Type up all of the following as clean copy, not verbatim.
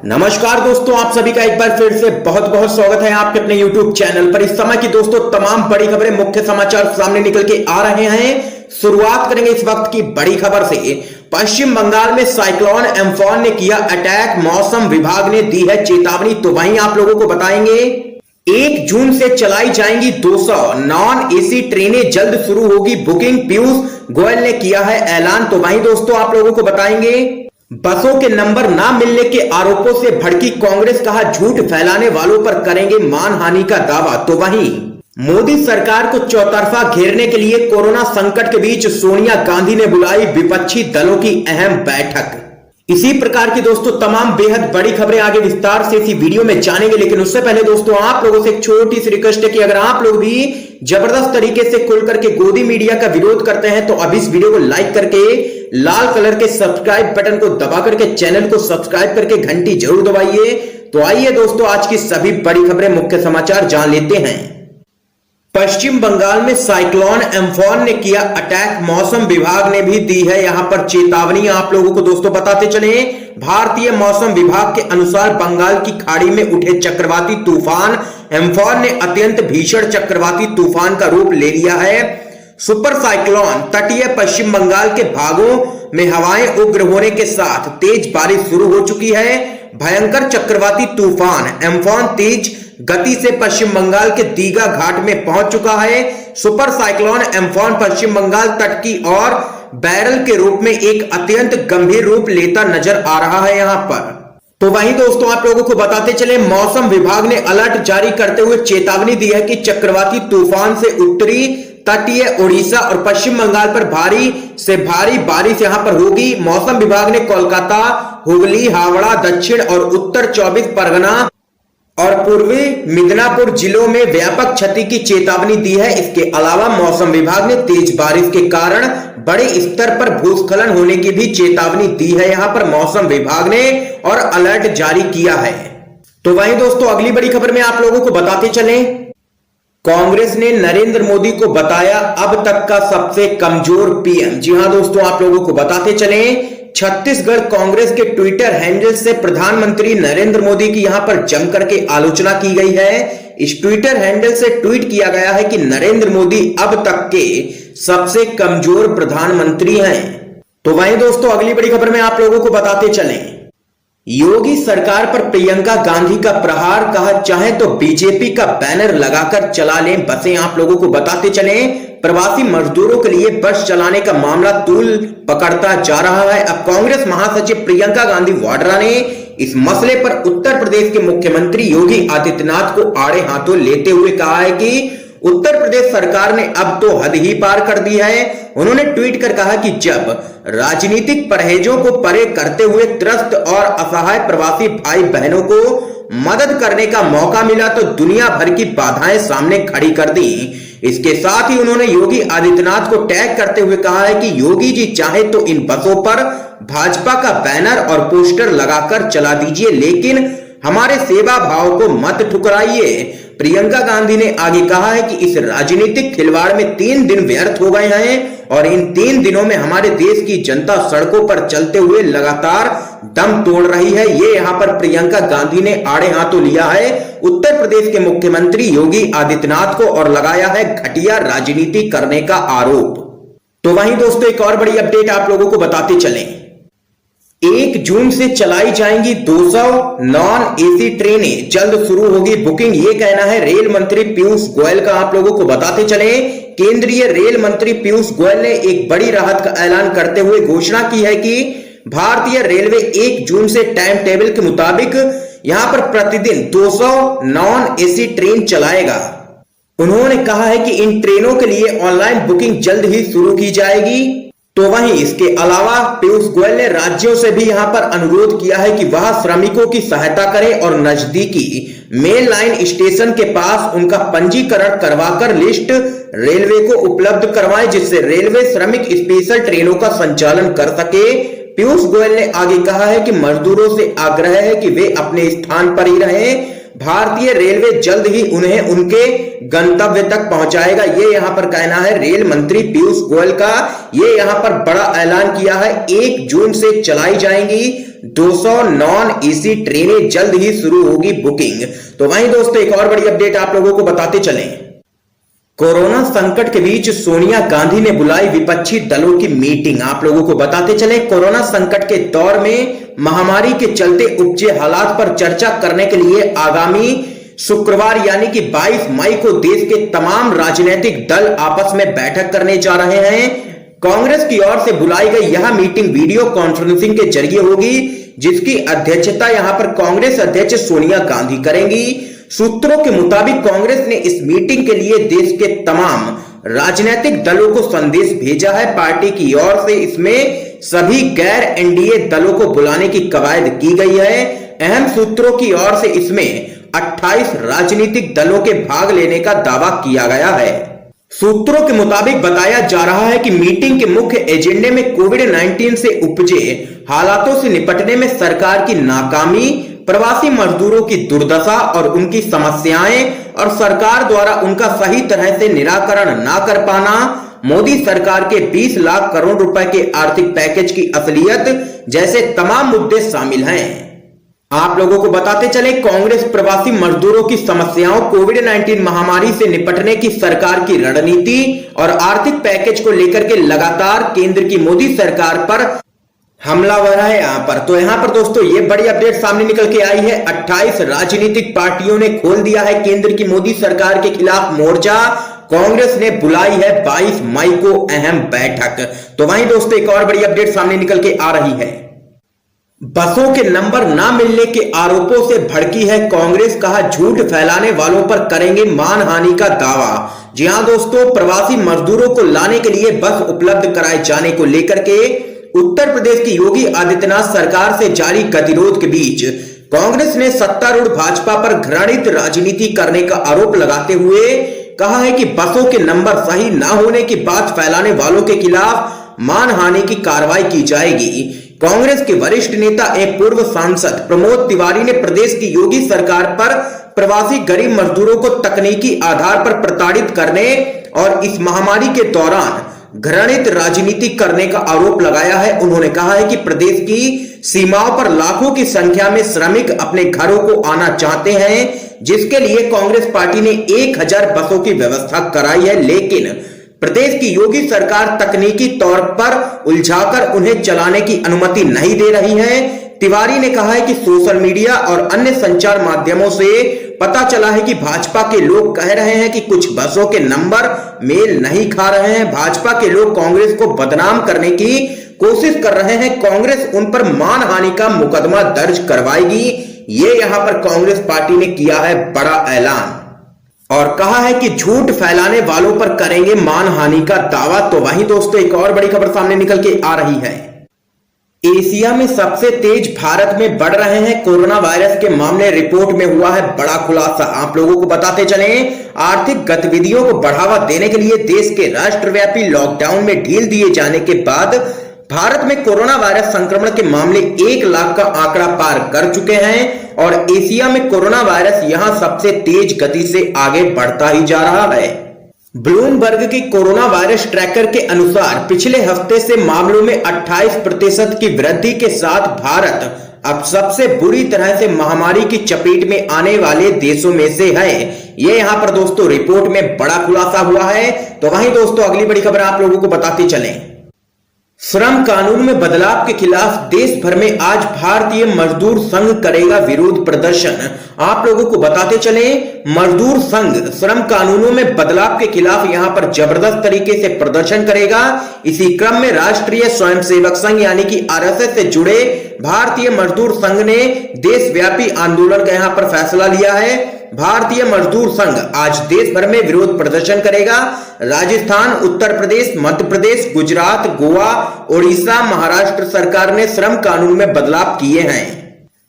नमस्कार दोस्तों, आप सभी का एक बार फिर से बहुत बहुत स्वागत है आपके अपने YouTube चैनल पर। इस समय की दोस्तों तमाम बड़ी खबरें, मुख्य समाचार सामने निकल के आ रहे हैं। शुरुआत करेंगे इस वक्त की बड़ी खबर से। पश्चिम बंगाल में साइक्लोन एम्फॉन ने किया अटैक, मौसम विभाग ने दी है चेतावनी। तो वहीं आप लोगों को बताएंगे 1 जून से चलाई जाएंगी 200 नॉन एसी ट्रेनें, जल्द शुरू होगी बुकिंग, पीयूष गोयल ने किया है ऐलान। तो वहीं दोस्तों आप लोगों को बताएंगे बसों के नंबर ना मिलने के आरोपों से भड़की कांग्रेस, कहा झूठ फैलाने वालों पर करेंगे मानहानि का दावा। तो वहीं मोदी सरकार को चौतरफा घेरने के लिए कोरोना संकट के बीच सोनिया गांधी ने बुलाई विपक्षी दलों की अहम बैठक। इसी प्रकार की दोस्तों तमाम बेहद बड़ी खबरें आगे विस्तार से इसी वीडियो में जानेंगे, लेकिन उससे पहले दोस्तों आप लोगों से एक छोटी सी रिक्वेस्ट है कि अगर आप लोग भी जबरदस्त तरीके से खुल करके गोदी मीडिया का विरोध करते हैं तो अभी इस वीडियो को लाइक करके लाल कलर के सब्सक्राइब बटन को दबा करके चैनल को सब्सक्राइब करके घंटी जरूर दबाइए। तो आइए दोस्तों आज की सभी बड़ी खबरें, मुख्य समाचार जान लेते हैं। पश्चिम बंगाल में साइक्लोन एम्फॉन ने किया अटैक, मौसम विभाग ने भी दी है यहां पर चेतावनी। आप लोगों को दोस्तों बताते चले, भारतीय मौसम विभाग के अनुसार बंगाल की खाड़ी में उठे चक्रवाती तूफान एम्फॉन ने अत्यंत भीषण चक्रवाती तूफान का रूप ले लिया है। सुपर साइक्लोन तटीय पश्चिम बंगाल के भागों में हवाएं उग्र होने के साथ तेज बारिश शुरू हो चुकी है। भयंकर चक्रवाती तूफान एम्फॉन तेज गति से पश्चिम बंगाल के दीघा घाट में पहुंच चुका है। सुपर साइक्लोन एम्फॉन पश्चिम बंगाल तट की ओर बैरल के रूप में एक अत्यंत गंभीर रूप लेता नजर आ रहा है यहां पर। तो वहीं दोस्तों आप लोगों को बताते चले, मौसम विभाग ने अलर्ट जारी करते हुए चेतावनी दी है कि चक्रवाती तूफान से उत्तरी तटीय उड़ीसा और पश्चिम बंगाल पर भारी से भारी बारिश यहां पर होगी। मौसम विभाग ने कोलकाता, हुगली, हावड़ा, दक्षिण और उत्तर 24 परगना और पूर्वी मिदनापुर जिलों में व्यापक क्षति की चेतावनी दी है। इसके अलावा मौसम विभाग ने तेज बारिश के कारण बड़े स्तर पर भूस्खलन होने की भी चेतावनी दी है यहां पर मौसम विभाग ने, और अलर्ट जारी किया है। तो वहीं दोस्तों अगली बड़ी खबर में आप लोगों को बताते चलें, कांग्रेस ने नरेंद्र मोदी को बताया अब तक का सबसे कमजोर पीएम। जी हां दोस्तों आप लोगों को बताते चलें, छत्तीसगढ़ कांग्रेस के ट्विटर हैंडल से प्रधानमंत्री नरेंद्र मोदी की यहां पर जमकर के आलोचना की गई है। इस ट्विटर हैंडल से ट्वीट किया गया है कि नरेंद्र मोदी अब तक के सबसे कमजोर प्रधानमंत्री हैं। तो वहीं दोस्तों अगली बड़ी खबर में आप लोगों को बताते चलें, योगी सरकार पर प्रियंका गांधी का प्रहार, कहा चाहे तो बीजेपी का बैनर लगाकर चला लें बसें। आप लोगों को बताते चलें, प्रवासी मजदूरों के लिए बस चलाने का मामला तूल पकड़ता जा रहा है। अब कांग्रेस महासचिव प्रियंका गांधी वाड्रा ने इस मसले पर उत्तर प्रदेश के मुख्यमंत्री योगी आदित्यनाथ को आड़े हाथों लेते हुए कहा है कि उत्तर प्रदेश सरकार ने अब तो हद ही पार कर दी है। उन्होंने ट्वीट कर कहा कि जब राजनीतिक परहेजों को परे करते हुए त्रस्त और असहाय प्रवासी भाई बहनों को मदद करने का मौका मिला तो दुनिया भर की बाधाएं सामने खड़ी कर दी। इसके साथ ही उन्होंने योगी आदित्यनाथ को टैग करते हुए कहा है कि योगी जी चाहे तो इन बसों पर भाजपा का बैनर और पोस्टर लगाकर चला दीजिए, लेकिन हमारे सेवा भाव को मत ठुकराइए। प्रियंका गांधी ने आगे कहा है कि इस राजनीतिक खिलवाड़ में 3 दिन व्यर्थ हो गए हैं और इन 3 दिनों में हमारे देश की जनता सड़कों पर चलते हुए लगातार दम तोड़ रही है। ये यहां पर प्रियंका गांधी ने आड़े हाथों लिया है उत्तर प्रदेश के मुख्यमंत्री योगी आदित्यनाथ को और लगाया है घटिया राजनीति करने का आरोप। तो वहीं दोस्तों एक और बड़ी अपडेट आप लोगों को बताते चलें, 1 जून से चलाई जाएंगी 200 नॉन एसी ट्रेनें, जल्द शुरू होगी बुकिंग, ये कहना है रेल मंत्री पीयूष गोयल का। आप लोगों को बताते चले, केंद्रीय रेल मंत्री पीयूष गोयल ने एक बड़ी राहत का ऐलान करते हुए घोषणा की है कि भारतीय रेलवे 1 जून से टाइम टेबल के मुताबिक यहां पर प्रतिदिन 200 नॉन एसी ट्रेन चलाएगा। उन्होंने कहा है कि इन ट्रेनों के लिए ऑनलाइन बुकिंग जल्द ही शुरू की जाएगी। तो वहीं इसके अलावा पीयूष गोयल ने राज्यों से भी यहां पर अनुरोध किया है कि वह श्रमिकों की सहायता करें और नजदीकी मेन लाइन स्टेशन के पास उनका पंजीकरण करवाकर लिस्ट रेलवे को उपलब्ध करवाएं, जिससे रेलवे श्रमिक स्पेशल ट्रेनों का संचालन कर सके। पीयूष गोयल ने आगे कहा है कि मजदूरों से आग्रह है कि वे अपने स्थान पर ही रहें, भारतीय रेलवे जल्द ही उन्हें उनके गंतव्य तक पहुंचाएगा। ये यहां पर कहना है रेल मंत्री पीयूष गोयल का। ये यहां पर बड़ा ऐलान किया है, 1 जून से चलाई जाएंगी 200 नॉन एसी ट्रेनें जल्द ही शुरू होगी बुकिंग। तो वहीं दोस्तों एक और बड़ी अपडेट आप लोगों को बताते चलें। कोरोना संकट के बीच सोनिया गांधी ने बुलाई विपक्षी दलों की मीटिंग। आप लोगों को बताते चले कोरोना संकट के दौर में महामारी के चलते उपजे हालात पर चर्चा करने के लिए आगामी शुक्रवार यानी कि 22 मई को देश के तमाम राजनीतिक दल आपस में बैठक करने जा रहे हैं। कांग्रेस की ओर से बुलाई गई यह मीटिंग वीडियो कॉन्फ्रेंसिंग के जरिए होगी, जिसकी अध्यक्षता यहां पर कांग्रेस अध्यक्ष सोनिया गांधी करेंगी। सूत्रों के मुताबिक कांग्रेस ने इस मीटिंग के लिए देश के तमाम राजनीतिक दलों को संदेश भेजा है। पार्टी की ओर से इसमें सभी गैर एनडीए दलों को बुलाने की कवायद की गई है। अहम सूत्रों की ओर से इसमें 28 राजनीतिक दलों के भाग लेने का दावा किया गया है। सूत्रों के मुताबिक बताया जा रहा है कि मीटिंग के मुख्य एजेंडे में कोविड-19 से उपजे हालातों से निपटने में सरकार की नाकामी, प्रवासी मजदूरों की दुर्दशा और उनकी समस्याएं और सरकार द्वारा उनका सही तरह से निराकरण ना कर पाना, मोदी सरकार के 20 लाख करोड़ रुपए के आर्थिक पैकेज की असलियत जैसे तमाम मुद्दे शामिल हैं। आप लोगों को बताते चले कांग्रेस प्रवासी मजदूरों की समस्याओं, कोविड-19 महामारी से निपटने की सरकार की रणनीति और आर्थिक पैकेज को लेकर के लगातार केंद्र की मोदी सरकार पर हमलावर है यहां पर। तो यहां पर दोस्तों ये बड़ी अपडेट सामने निकल के आई है। 28 राजनीतिक पार्टियों ने खोल दिया है केंद्र की मोदी सरकार के खिलाफ मोर्चा। कांग्रेस ने बुलाई है 22 मई को अहम बैठक। तो वहीं दोस्तों एक और बड़ी अपडेट सामने निकल के आ रही है। बसों के नंबर ना मिलने के आरोपों से भड़की है कांग्रेस, कहा झूठ फैलाने वालों पर करेंगे मानहानि का दावा। जी हां दोस्तों, प्रवासी मजदूरों को लाने के लिए बस उपलब्ध कराए जाने को लेकर के उत्तर प्रदेश की योगी आदित्यनाथ सरकार से जारी गतिरोध के बीच कांग्रेस ने सत्तारूढ़ भाजपा पर घृणित राजनीति करने का आरोप लगाते हुए कहा है कि बसों के नंबर सही ना होने की बात फैलाने वालों के खिलाफ मानहानि की कार्रवाई की जाएगी। कांग्रेस के वरिष्ठ नेता एवं पूर्व सांसद प्रमोद तिवारी ने प्रदेश की योगी सरकार पर प्रवासी गरीब मजदूरों को तकनीकी आधार पर प्रताड़ित करने और इस महामारी के दौरान घृणित राजनीति करने का आरोप लगाया है। उन्होंने कहा है कि प्रदेश की सीमाओं पर लाखों की संख्या में श्रमिक अपने घरों को आना चाहते हैं, जिसके लिए कांग्रेस पार्टी ने 1000 बसों की व्यवस्था कराई है, लेकिन प्रदेश की योगी सरकार तकनीकी तौर पर उलझाकर उन्हें चलाने की अनुमति नहीं दे रही है। तिवारी ने कहा है कि सोशल मीडिया और अन्य संचार माध्यमों से पता चला है कि भाजपा के लोग कह रहे हैं कि कुछ बसों के नंबर मेल नहीं खा रहे हैं। भाजपा के लोग कांग्रेस को बदनाम करने की कोशिश कर रहे हैं। कांग्रेस उन पर मानहानि का मुकदमा दर्ज करवाएगी। ये यहां पर कांग्रेस पार्टी ने किया है बड़ा ऐलान और कहा है कि झूठ फैलाने वालों पर करेंगे मानहानि का दावा। तो वहीं दोस्तों एक और बड़ी खबर सामने निकल के आ रही है। एशिया में सबसे तेज भारत में बढ़ रहे हैं कोरोना वायरस के मामले। रिपोर्ट में हुआ है बड़ा खुलासा। आप लोगों को बताते चलें, आर्थिक गतिविधियों को बढ़ावा देने के लिए देश के राष्ट्रव्यापी लॉकडाउन में ढील दिए जाने के बाद भारत में कोरोना वायरस संक्रमण के मामले 1 लाख का आंकड़ा पार कर चुके हैं और एशिया में कोरोना वायरस यहां सबसे तेज गति से आगे बढ़ता ही जा रहा है। ब्लूमबर्ग की कोरोना वायरस ट्रैकर के अनुसार पिछले हफ्ते से मामलों में 28% की वृद्धि के साथ भारत अब सबसे बुरी तरह से महामारी की चपेट में आने वाले देशों में से है। ये यहां पर दोस्तों रिपोर्ट में बड़ा खुलासा हुआ है। तो वहीं दोस्तों अगली बड़ी खबर आप लोगों को बताते चलें। श्रम कानून में बदलाव के खिलाफ देश भर में आज भारतीय मजदूर संघ करेगा विरोध प्रदर्शन। आप लोगों को बताते चलें, मजदूर संघ श्रम कानूनों में बदलाव के खिलाफ यहां पर जबरदस्त तरीके से प्रदर्शन करेगा। इसी क्रम में राष्ट्रीय स्वयंसेवक संघ यानी कि आरएसएस से जुड़े भारतीय मजदूर संघ ने देशव्यापी आंदोलन का यहां पर फैसला लिया है। भारतीय मजदूर संघ आज देश भर में विरोध प्रदर्शन करेगा। राजस्थान, उत्तर प्रदेश, मध्य प्रदेश, गुजरात, गोवा, ओडिशा, महाराष्ट्र सरकार ने श्रम कानून में बदलाव किए हैं।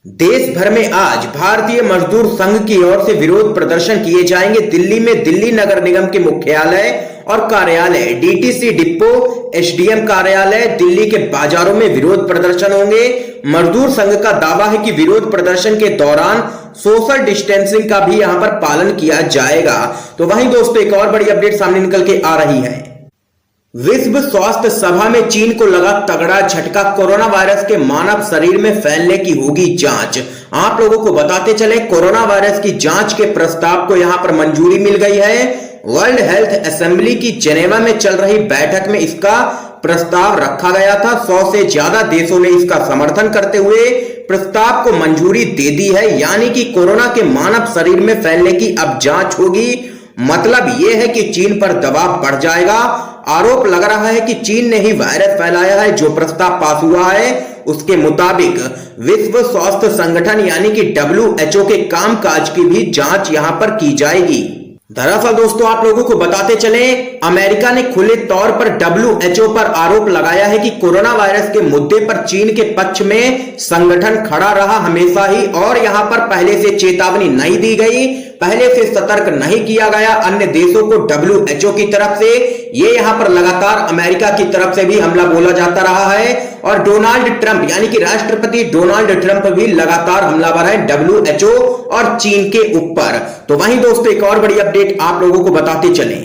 देश भर में आज भारतीय मजदूर संघ की ओर से विरोध प्रदर्शन किए जाएंगे। दिल्ली में दिल्ली नगर निगम के मुख्यालय और कार्यालय, डीटीसी डिपो, एसडीएम कार्यालय, दिल्ली के बाजारों में विरोध प्रदर्शन होंगे। मजदूर संघ का दावा है कि विरोध प्रदर्शन के दौरान सोशल डिस्टेंसिंग का भी यहां पर पालन किया जाएगा। तो वहीं दोस्तों एक और बड़ी अपडेट सामने निकल के आ रही है। विश्व स्वास्थ्य सभा में चीन को लगा तगड़ा झटका, कोरोना वायरस के मानव शरीर में फैलने की होगी जांच। आप लोगों को बताते चले, कोरोना वायरस की जांच के प्रस्ताव को यहां पर मंजूरी मिल गई है। वर्ल्ड हेल्थ असेंबली की जेनेवा में चल रही बैठक में इसका प्रस्ताव रखा गया था। 100 से ज्यादा देशों ने इसका समर्थन करते हुए प्रस्ताव को मंजूरी दे दी है। यानी कि कोरोना के मानव शरीर में फैलने की अब जांच होगी। मतलब यह है कि चीन पर दबाव बढ़ जाएगा। आरोप लग रहा है कि चीन ने ही वायरस फैलाया है। जो प्रस्ताव पास हुआ है उसके मुताबिक विश्व स्वास्थ्य संगठन यानी कि WHO के कामकाज की भी जांच यहां पर की जाएगी। दरअसल दोस्तों, आप लोगों को बताते चले, अमेरिका ने खुले तौर पर WHO पर आरोप लगाया है कि कोरोना वायरस के मुद्दे पर चीन के पक्ष में संगठन खड़ा रहा हमेशा ही, और यहां पर पहले से चेतावनी नहीं दी गई, पहले से सतर्क नहीं किया गया अन्य देशों को WHO की तरफ से। ये यहां पर लगातार अमेरिका की तरफ से भी हमला बोला जाता रहा है, और डोनाल्ड ट्रंप यानी कि राष्ट्रपति डोनाल्ड ट्रंप भी लगातार हमलावर है WHO और चीन के ऊपर। तो वहीं दोस्तों, एक और बड़ी अपडेट आप लोगों को बताते चलें,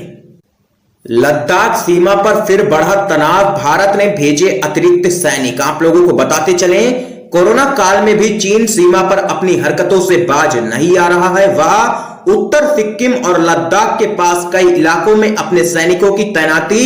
लद्दाख सीमा पर फिर बढ़ा तनाव, भारत ने भेजे अतिरिक्त सैनिक। आप लोगों को बताते चलें, कोरोना काल में भी चीन सीमा पर अपनी हरकतों से बाज नहीं आ रहा है। वह उत्तर सिक्किम और लद्दाख के पास कई इलाकों में अपने सैनिकों की तैनाती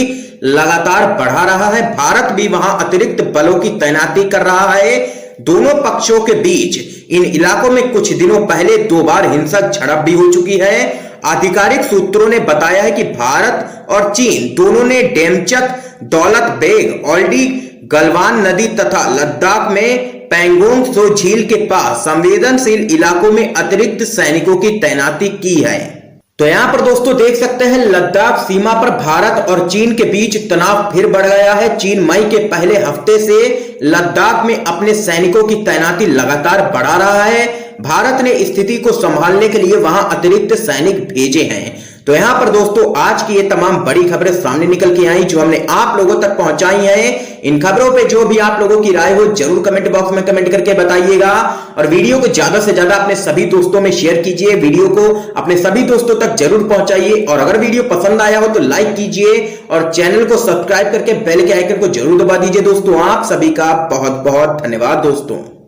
लगातार बढ़ा रहा है। भारत भी वहां अतिरिक्त बलों की तैनाती कर रहा है। दोनों पक्षों के बीच इन इलाकों में कुछ दिनों पहले 2 बार हिंसक झड़प भी हो चुकी है। आधिकारिक सूत्रों ने बताया है कि भारत और चीन दोनों ने डेमचक, दौलत बेग, ओल्डी गलवान नदी तथा लद्दाख में पैंगोंग त्सो झील के पास संवेदनशील इलाकों में अतिरिक्त सैनिकों की तैनाती की है। तो यहां पर दोस्तों देख सकते हैं, लद्दाख सीमा पर भारत और चीन के बीच तनाव फिर बढ़ गया है। चीन मई के पहले हफ्ते से लद्दाख में अपने सैनिकों की तैनाती लगातार बढ़ा रहा है। भारत ने स्थिति को संभालने के लिए वहां अतिरिक्त सैनिक भेजे हैं। तो यहां पर दोस्तों आज की ये तमाम बड़ी खबरें सामने निकल के आई जो हमने आप लोगों तक पहुंचाई हैं। इन खबरों पे जो भी आप लोगों की राय हो जरूर कमेंट बॉक्स में कमेंट करके बताइएगा, और वीडियो को ज्यादा से ज्यादा अपने सभी दोस्तों में शेयर कीजिए। वीडियो को अपने सभी दोस्तों तक जरूर पहुंचाइए, और अगर वीडियो पसंद आया हो तो लाइक कीजिए और चैनल को सब्सक्राइब करके बेल के आइकन को जरूर दबा दीजिए। दोस्तों आप सभी का बहुत बहुत धन्यवाद दोस्तों।